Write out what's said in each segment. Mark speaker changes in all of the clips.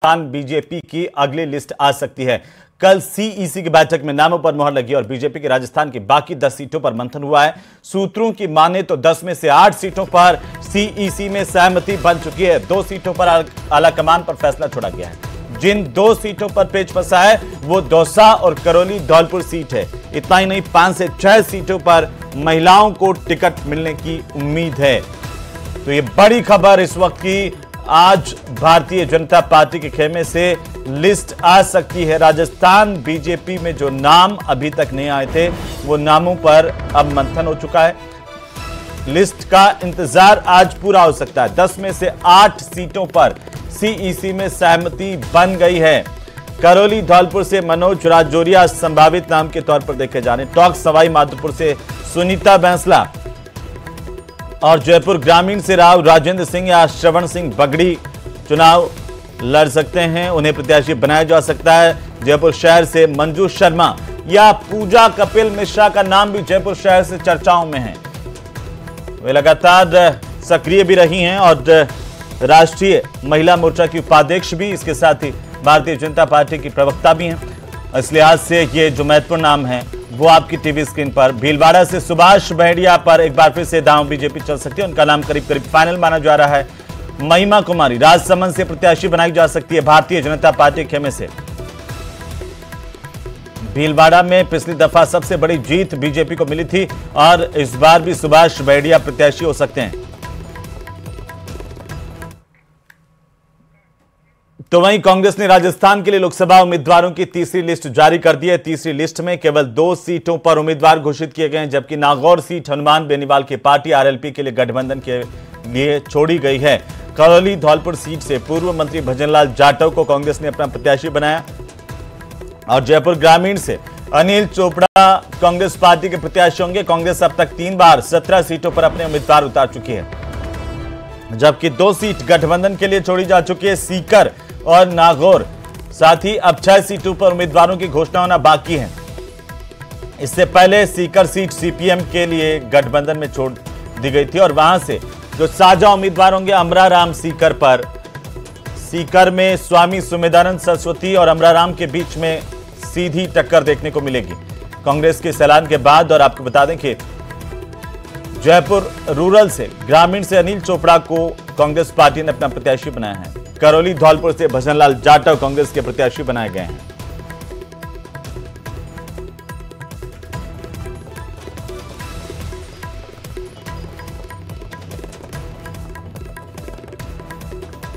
Speaker 1: BJP की अगली list आ सकती है। कल सीईसी की बैठक में नामों पर मुहर लगी और बीजेपी की राजस्थान की बाकी 10 सीटों पर मंथन हुआ है। सूत्रों की माने तो 10 में से 8 सीटों पर सीईसी में सहमति बन चुकी है। 2 सीटों पर आलाकमान पर फैसला छोड़ा गया है। जिन 2 सीटों पर पेच फंसा है वो दौसा और करौली धौलपुर सीट है। इतना ही नहीं, 5 से 6 सीटों पर महिलाओं को टिकट मिलने की उम्मीद है। तो ये बड़ी खबर इस वक्त की, आज भारतीय जनता पार्टी के खेमे से लिस्ट आ सकती है। राजस्थान बीजेपी में जो नाम अभी तक नहीं आए थे वो नामों पर अब मंथन हो चुका है। लिस्ट का इंतजार आज पूरा हो सकता है। 10 में से 8 सीटों पर सीईसी में सहमति बन गई है। करौली धौलपुर से मनोज राजौरिया संभावित नाम के तौर पर देखे जाने। टॉक सवाई माधोपुर से सुनीता बैंसला और जयपुर ग्रामीण से राव राजेंद्र सिंह या श्रवण सिंह बगड़ी चुनाव लड़ सकते हैं, उन्हें प्रत्याशी बनाया जा सकता है। जयपुर शहर से मंजू शर्मा या पूजा कपिल मिश्रा का नाम भी जयपुर शहर से चर्चाओं में है। वे लगातार सक्रिय भी रही हैं और राष्ट्रीय महिला मोर्चा की उपाध्यक्ष भी, इसके साथ ही भारतीय जनता पार्टी की प्रवक्ता भी हैं। इस लिहाज से ये जो महत्वपूर्ण नाम है वो आपकी टीवी स्क्रीन पर। भीलवाड़ा से सुभाष बहेड़िया पर एक बार फिर से दांव बीजेपी चल सकती है, उनका नाम करीब करीब फाइनल माना जा रहा है। महिमा कुमारी राजसमंद से प्रत्याशी बनाई जा सकती है भारतीय जनता पार्टी खेमे से। भीलवाड़ा में पिछली दफा सबसे बड़ी जीत बीजेपी को मिली थी और इस बार भी सुभाष बहेड़िया प्रत्याशी हो सकते हैं। तो वहीं कांग्रेस ने राजस्थान के लिए लोकसभा उम्मीदवारों की तीसरी लिस्ट जारी कर दी है। तीसरी लिस्ट में केवल 2 सीटों पर उम्मीदवार घोषित किए गए हैं, जबकि नागौर सीट हनुमान बेनीवाल की पार्टी आरएलपी के लिए गठबंधन के लिए छोड़ी गई है। करौली धौलपुर सीट से पूर्व मंत्री भजनलाल जाटव को कांग्रेस ने अपना प्रत्याशी बनाया और जयपुर ग्रामीण से अनिल चोपड़ा कांग्रेस पार्टी के प्रत्याशी होंगे। कांग्रेस अब तक 3 बार 17 सीटों पर अपने उम्मीदवार उतार चुकी है, जबकि 2 सीट गठबंधन के लिए छोड़ी जा चुकी है, सीकर और नागौर। साथ ही अब 6 सीटों पर उम्मीदवारों की घोषणा होना बाकी है। इससे पहले सीकर सीट सीपीएम के लिए गठबंधन में छोड़ दी गई थी और वहां से जो साझा उम्मीदवार होंगे अमराराम सीकर पर, सीकर में स्वामी सुमेधानंद सरस्वती और अमराराम के बीच में सीधी टक्कर देखने को मिलेगी कांग्रेस के इस ऐलान के बाद। और आपको बता दें कि जयपुर रूरल से ग्रामीण से अनिल चोपड़ा को कांग्रेस पार्टी ने अपना प्रत्याशी बनाया है। करौली धौलपुर से भजनलाल जाटव कांग्रेस के प्रत्याशी बनाए गए हैं।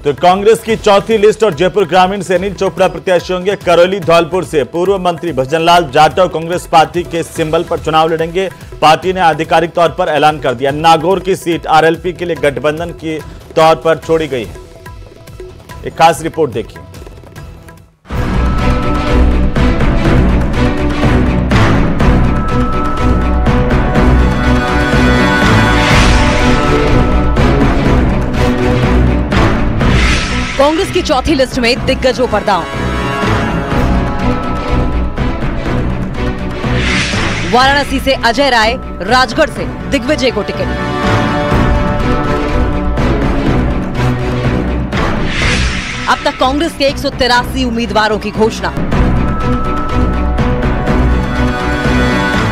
Speaker 1: तो कांग्रेस की चौथी लिस्ट और जयपुर ग्रामीण से अनिल चोपड़ा प्रत्याशी होंगे। करौली धौलपुर से पूर्व मंत्री भजनलाल जाटव कांग्रेस पार्टी के सिंबल पर चुनाव लड़ेंगे। पार्टी ने आधिकारिक तौर पर ऐलान कर दिया। नागौर की सीट आरएलपी के लिए गठबंधन के तौर पर छोड़ी गई है। एक खास रिपोर्ट देखिए।
Speaker 2: कांग्रेस की चौथी लिस्ट में दिग्गजों पर दांव। वाराणसी से अजय राय, राजगढ़ से दिग्विजय को टिकट। अब तक कांग्रेस के 183 उम्मीदवारों की घोषणा।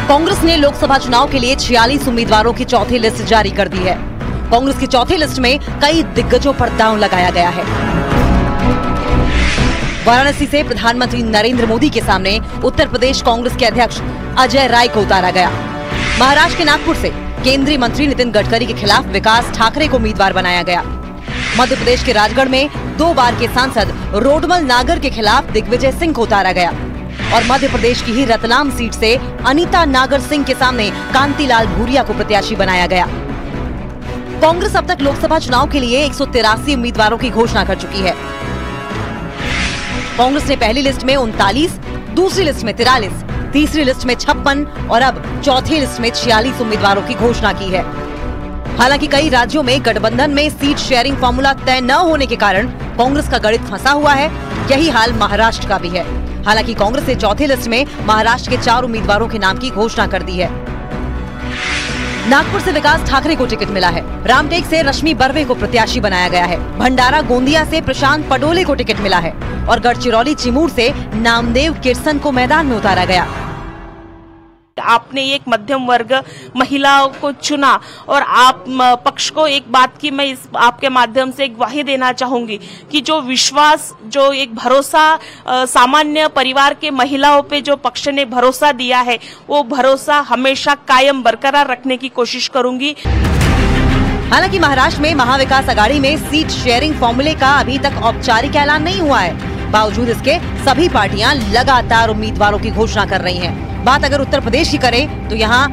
Speaker 2: कांग्रेस ने लोकसभा चुनाव के लिए 46 उम्मीदवारों की चौथी लिस्ट जारी कर दी है। कांग्रेस की चौथी लिस्ट में कई दिग्गजों पर दांव लगाया गया है। वाराणसी से प्रधानमंत्री नरेंद्र मोदी के सामने उत्तर प्रदेश कांग्रेस के अध्यक्ष अजय राय को उतारा गया। महाराष्ट्र के नागपुर से केंद्रीय मंत्री नितिन गडकरी के खिलाफ विकास ठाकरे को उम्मीदवार बनाया गया। मध्य प्रदेश के राजगढ़ में 2 बार के सांसद रोडमल नागर के खिलाफ दिग्विजय सिंह को उतारा गया और मध्य प्रदेश की ही रतलाम सीट से अनीता नागर सिंह के सामने कांतिलाल भूरिया को प्रत्याशी बनाया गया। कांग्रेस अब तक लोकसभा चुनाव के लिए 183 उम्मीदवारों की घोषणा कर चुकी है। कांग्रेस ने पहली लिस्ट में 39, दूसरी लिस्ट में 43, तीसरी लिस्ट में 56 और अब चौथी लिस्ट में 46 उम्मीदवारों की घोषणा की है। हालांकि कई राज्यों में गठबंधन में सीट शेयरिंग फॉर्मूला तय न होने के कारण कांग्रेस का गणित फंसा हुआ है। यही हाल महाराष्ट्र का भी है। हालांकि कांग्रेस ने चौथी लिस्ट में महाराष्ट्र के 4 उम्मीदवारों के नाम की घोषणा कर दी है। नागपुर से विकास ठाकरे को टिकट मिला है। रामटेक से रश्मि बर्वे को प्रत्याशी बनाया गया है। भंडारा गोंदिया से प्रशांत पडोले को टिकट मिला है और गढ़चिरौली चिमूर से नामदेव किरसन को मैदान में उतारा गया।
Speaker 3: आपने एक मध्यम वर्ग महिलाओं को चुना और आप पक्ष को एक बात की मैं इस आपके माध्यम से एक ग्वाही देना चाहूंगी कि जो विश्वास, जो एक भरोसा सामान्य परिवार के महिलाओं पे जो पक्ष ने भरोसा दिया है, वो भरोसा हमेशा कायम बरकरार रखने की कोशिश करूंगी।
Speaker 2: हालांकि महाराष्ट्र में महाविकास आघाड़ी में सीट शेयरिंग फॉर्मूले का अभी तक औपचारिक ऐलान नहीं हुआ है। बावजूद इसके सभी पार्टियां लगातार उम्मीदवारों की घोषणा कर रही हैं। बात अगर उत्तर प्रदेश की करें तो यहाँ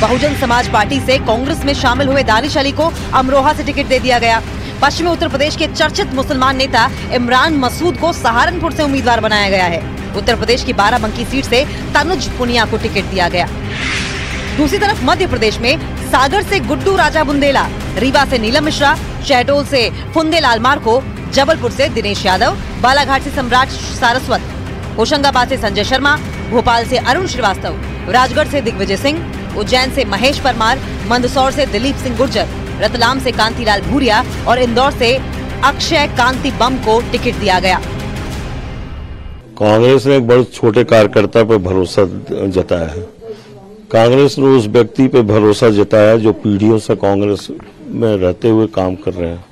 Speaker 2: बहुजन समाज पार्टी से कांग्रेस में शामिल हुए दानिश अली को अमरोहा से टिकट दे दिया गया। पश्चिमी उत्तर प्रदेश के चर्चित मुसलमान नेता इमरान मसूद को सहारनपुर से उम्मीदवार बनाया गया है। उत्तर प्रदेश की बाराबंकी सीट से तनुज पुनिया को टिकट दिया गया। दूसरी तरफ मध्य प्रदेश में सागर से गुड्डू राजा बुंदेला, रीवा से नीलम मिश्रा, शहडोल से फुंदेलाल मार्को, जबलपुर से दिनेश यादव, बालाघाट से सम्राट सारस्वत, होशंगाबाद से संजय शर्मा, भोपाल से अरुण श्रीवास्तव, राजगढ़ से दिग्विजय सिंह, उज्जैन से महेश परमार, मंदसौर से दिलीप सिंह गुर्जर, रतलाम से कांतिलाल भूरिया और इंदौर से अक्षय कांति बम को टिकट दिया गया।
Speaker 4: कांग्रेस ने एक बड़े छोटे कार्यकर्ता पर भरोसा जताया है। कांग्रेस ने उस व्यक्ति पे भरोसा जताया जो पीढ़ियों से कांग्रेस में रहते हुए काम कर रहे हैं।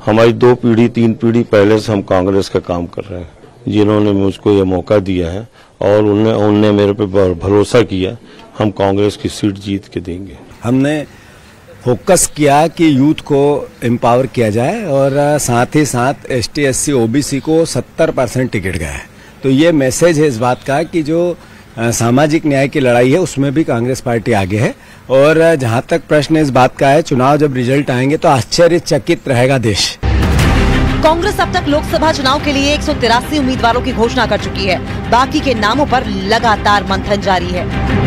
Speaker 4: हमारी 2 पीढ़ी 3 पीढ़ी पहले से हम कांग्रेस का काम कर रहे हैं, जिन्होंने मुझको ये मौका दिया है और उनने मेरे पे भरोसा किया। हम कांग्रेस की सीट जीत के देंगे।
Speaker 5: हमने फोकस किया कि यूथ को एम्पावर किया जाए और साथ ही साथ ST SC OBC को 70% टिकट गया है। तो ये मैसेज है इस बात का कि जो सामाजिक न्याय की लड़ाई है उसमें भी कांग्रेस पार्टी आगे है। और जहां तक प्रश्न इस बात का है, चुनाव जब रिजल्ट आएंगे तो आश्चर्यचकित रहेगा देश।
Speaker 2: कांग्रेस अब तक लोकसभा चुनाव के लिए 183 उम्मीदवारों की घोषणा कर चुकी है। बाकी के नामों पर लगातार मंथन जारी है।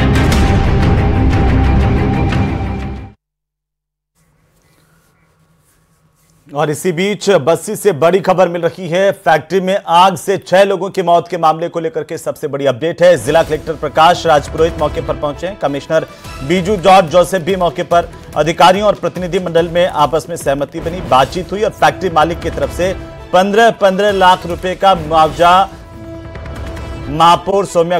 Speaker 1: और इसी बीच बस्ती से बड़ी खबर मिल रही है। फैक्ट्री में आग से 6 लोगों की मौत के मामले को लेकर के सबसे बड़ी अपडेट है। जिला कलेक्टर प्रकाश राजपुरोहित मौके पर पहुंचे। कमिश्नर बीजू जॉर्ज जोसेफ भी मौके पर। अधिकारियों और प्रतिनिधि मंडल में आपस में सहमति बनी, बातचीत हुई और फैक्ट्री मालिक की तरफ से 15 लाख रुपए का मुआवजा महापौर सौम्या